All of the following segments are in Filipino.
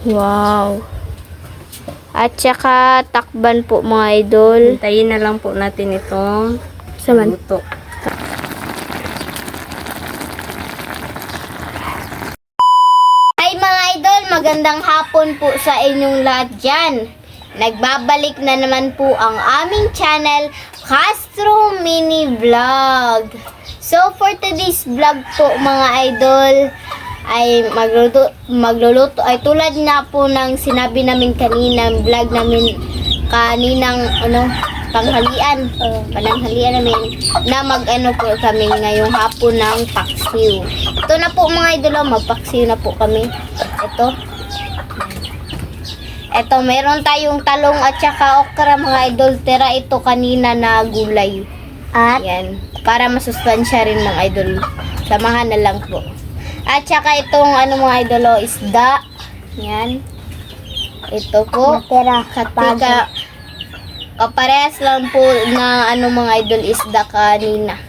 Wow. At saka takban po mga idol. Hintayin na lang po natin itong Saman. luto. Ay mga idol, magandang hapon po sa inyong lahat dyan. Nagbabalik na naman po ang aming channel, Castro Mini Vlog. So for today's vlog po mga idol, ay magluluto ay tulad na po ng sinabi namin kanina, vlog namin kaninang panghalian namin na mag-ano po kami ngayong hapon ng paksiw. Ito na po mga idol, magpaksiw na po kami. Ito, meron tayong talong at saka okra mga idol. Tira ito kanina na gulay. At yan, para masustansya rin mga idol. Samahan na lang po. At saka itong mga idol, isda. Yan. Ito po. Katika, parehas lang po na mga idol, isda kanina.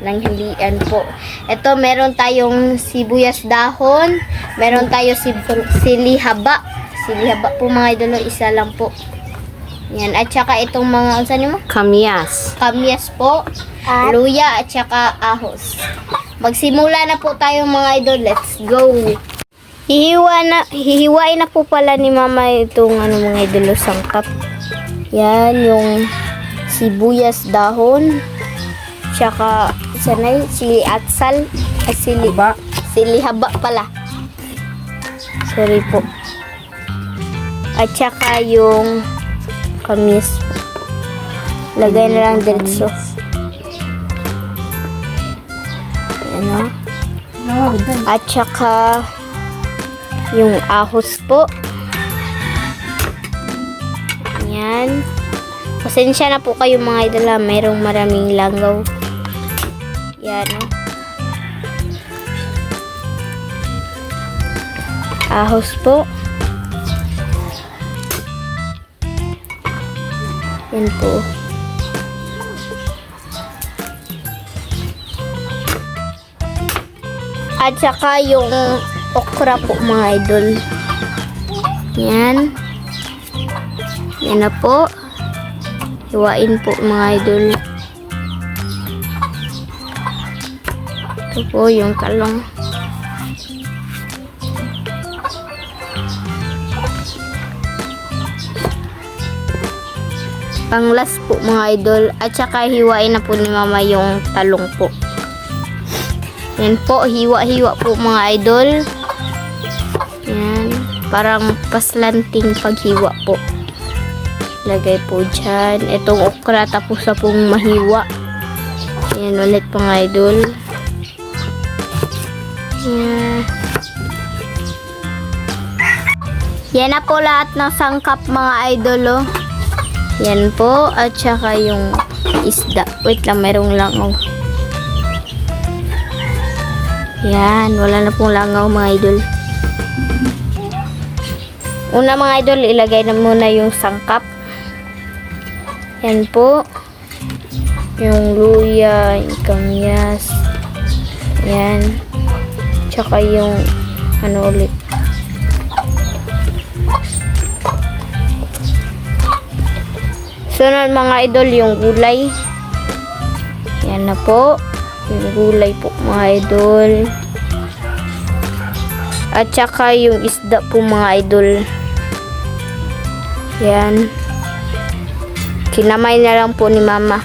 Nanghilian po. Ito, meron tayong sibuyas dahon. Meron tayo silihaba. Silihaba po mga idol, isa lang po. Yan. At saka itong mga, Kamyas. kamyas po. Luya at saka ahos. Magsimula na po tayo mga idol. Let's go. Hihiwain na po pala ni mama itong mga idol, sangkap. Yan, yung sibuyas dahon. Tsaka, sili atsal. Silihaba pala. Sorry po. At saka yung kamis. Lagay na lang diretso. Ayan o. At saka yung ahos po. Ayan. Pasensya na po kayo mga idol, mayroong maraming langaw. Yan o. Ahos po. Yan po. At saka yung okra po mga idol. Yan. Yan na po. Hiwain po mga idol. Ito po yung talong. Panglas po mga idol. At saka hiwain na po ni mama yung talong po. Yan po, hiwa-hiwa po mga idol. Yan. Parang paslanting paghiwa po. Lagay po dyan. Itong okra tapos na pong mahiwa. Yan ulit mga idol. Yan. Yan na po lahat ng sangkap mga idol. Yan po. At saka yung isda. Wait lang, mayroong langaw. Yan. Wala na pong langaw mga idol. Una mga idol, ilagay na muna yung sangkap. Yan po. Yung luya, yung kamyas. Yan. Tsaka yung ulit. Sunod mga idol, yung gulay. Yan na po. Yung gulay po mga idol. At saka yung isda po mga idol. Yan. Kinamay na lang po ni mama.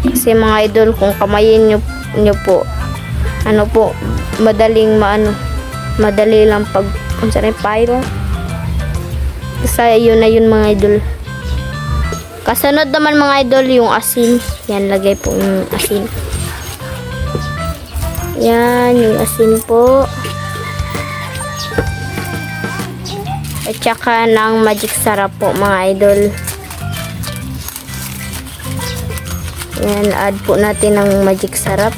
Kasi mga idol, kung kamayin nyo po, madali lang pag pyro. Kasi yun na yun mga idol. Kasunod naman mga idol, yung asin. Yan, lagay po yung asin. Yan, yung asin po. At saka ng magic sarap po mga idol. Yan, add po natin ng magic sarap.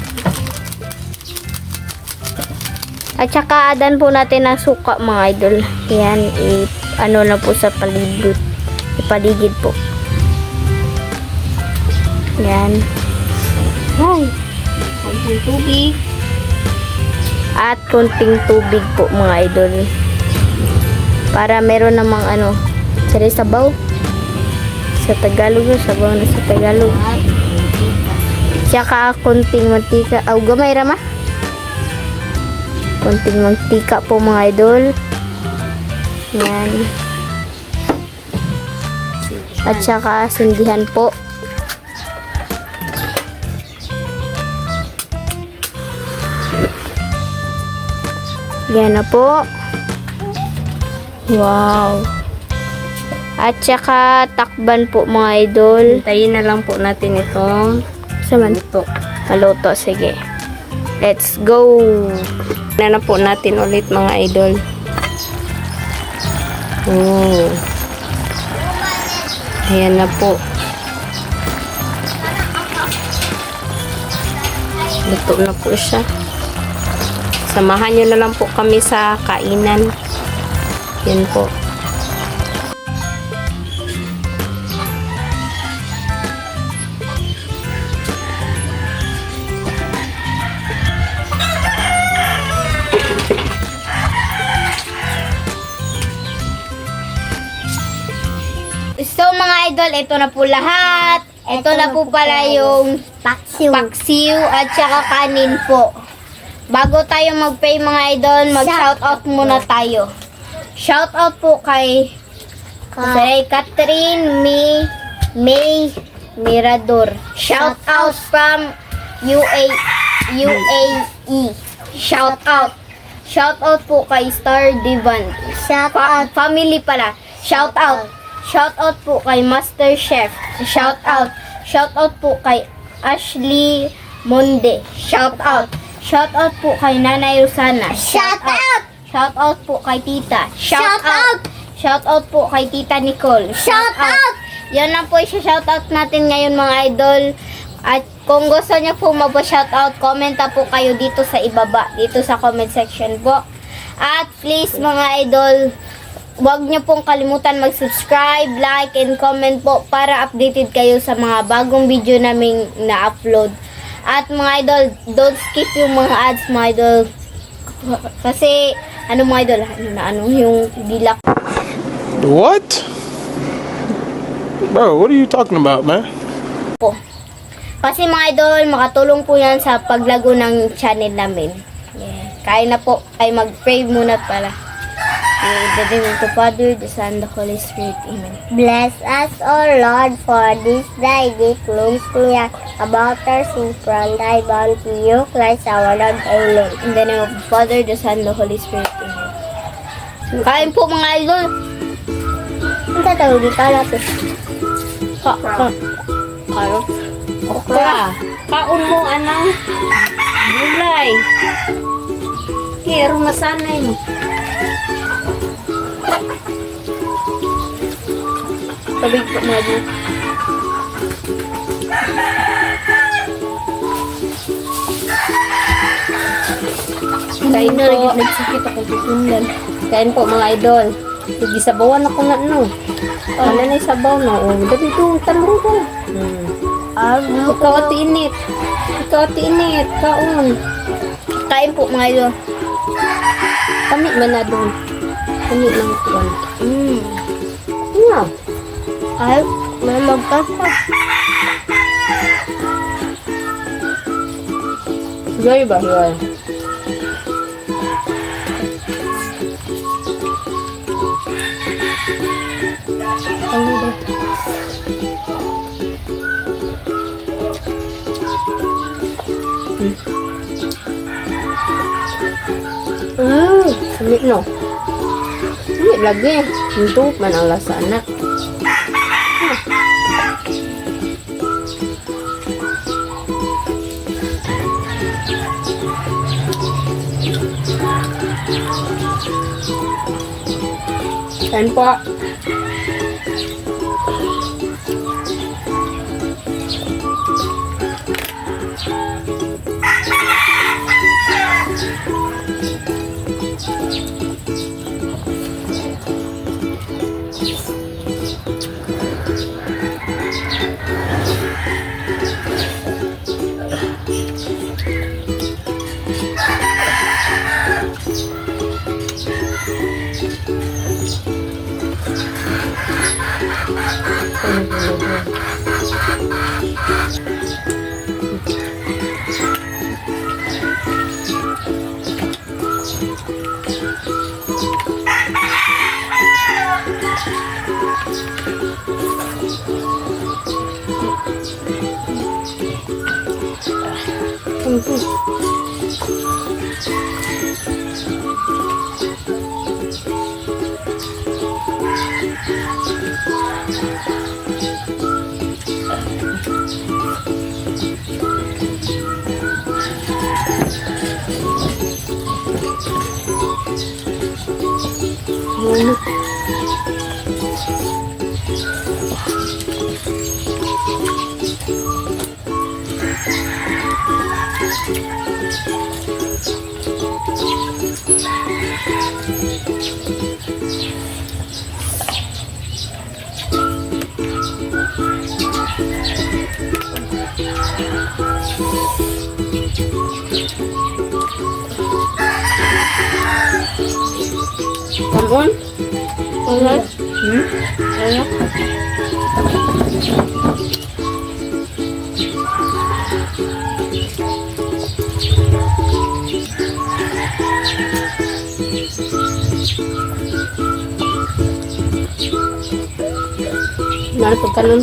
At saka adan po natin ng suka mga idol. Yan, na po sa paligid po. Yan. Ay. Yung tubig. At konting tubig po mga idol. Para meron namang sabaw. Sa Tagalog, sabaw na sa Tagalog. Tsaka konting mantika. Gamay rama. Konting mantika po mga idol. Yan. At saka sindihan po. Yan na po. Wow. At saka takban po mga idol. Hintayin na lang po natin itong Maluto. Maluto, sige. Let's go. na po natin ulit mga idol. Oh. Ayan na po. Luto na po siya. Samahan nyo na lang po kami sa kainan. Yan po. So mga idol, ito na po lahat. Ito na po pala yung paksiw at saka kanin po. Bago tayo mag-pray mga idol, mag-shoutout muna tayo. Shoutout po kay Catherine May Mirador. Shoutout from UAE. Shoutout. Shoutout po kay Star Divan. Shoutout. Family pala. Shoutout. Shoutout po kay Master Chef. Shoutout. Shoutout po kay Ashley Monde. Shoutout. Shoutout po kay Nanay Rosana. Shoutout. Shoutout po kay Tita. Shoutout. Shoutout po kay Tita Nicole. Shoutout. Yan lang po i-shoutout natin ngayon mga idol. At kung gusto niyo po mag-shoutout, komenta po kayo dito sa ibaba, dito sa comment section po. At please mga idol, huwag niyo pong kalimutan mag-subscribe, like, and comment po para updated kayo sa mga bagong video naming na-upload. At mga idol, don't skip yung mga ads mga idol. Kasi, mga idol, yung dilak What? Bro, what are you talking about, man? po. Kasi mga idol, makatulong po yan sa paglago ng channel namin. Yeah. Kaya na po, ay mag-pray muna pala. In the name of the Father, the Son, the Holy Spirit. Amen. Bless us, O Lord, for this thy gift means clear about our sin from thy bounty, you Christ our Lord. Amen. In the name of the Father, the Son, the Holy Spirit. Amen. Kain po mga idol. Ang tatawag dito natin. Kayo. Okra. Kaon mo, anang gulay. Kero masanay mo. Tabig po mga idol. Kain na po. rin nagsakit ako tutunan. Kain po mga idol. Sige, sabawan ako na Ano na yung sabaw na? Dali doon, talong ko. Ikaw ati init. Ikaw ati init. Kaon. Kain po mga idol. Kami man na doon. Kami lang ito. Yeah. Ay, may magkasa. Joy ba? Joy. Ano ba? Sumi no. Sumi lagi. Hinto man ang lasa na. Kain po. ko nagluluto. Come on. Ano? Ano? Narito ka nun.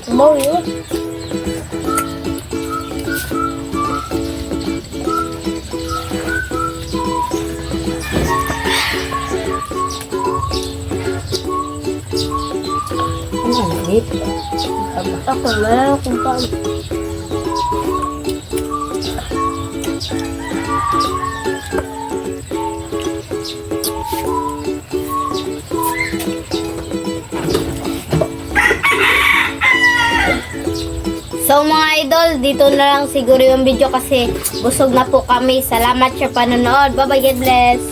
Sabaw yun. Ano, wait. Ako, wala akong pa. So mga idol, dito na lang siguro yung video kasi busog na po kami. Salamat sa panonood. Bye bye, God bless.